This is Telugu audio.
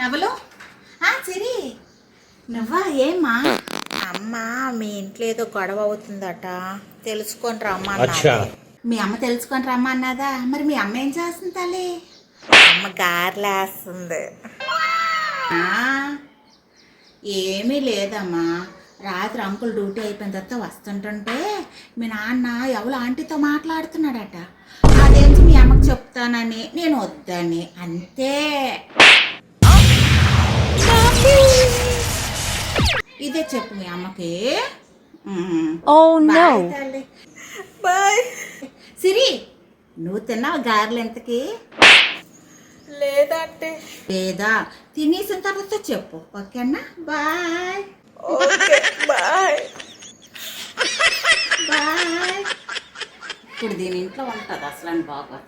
ఎవరు? సిరి నువ్వా? ఏమ్మా? అమ్మ మీ ఇంట్లో ఏదో గొడవ అవుతుందట, తెలుసుకొని రమ్మన్నా. మీ అమ్మ తెలుసుకొని రమ్మన్నదా? మరి మీ అమ్మ ఏం చేస్తుంది తల్లి? అమ్మ గారెలేస్తుంది. ఏమీ లేదమ్మా, రాత్రి అంకుల్ డ్యూటీ అయిపోయిన తర్వాత వస్తుంటుంటే మీ నాన్న ఎవరు ఆంటీతో మాట్లాడుతున్నాడట. అదేంటి మీ అమ్మకి చెప్తానని నేను వద్దని, అంతే. ఇదే చెప్పు మీ అమ్మకి. బాయ్. సిరి నువ్వు తిన్నావు గారెలు ఎంతకి? లేదంటే లేదా, తినేసిన తర్వాత చెప్పు, ఓకేనా? బాయ్. బాయ్. బాయ్. ఇప్పుడు దీని ఇంట్లో ఉంటుంది అసలు బాగా.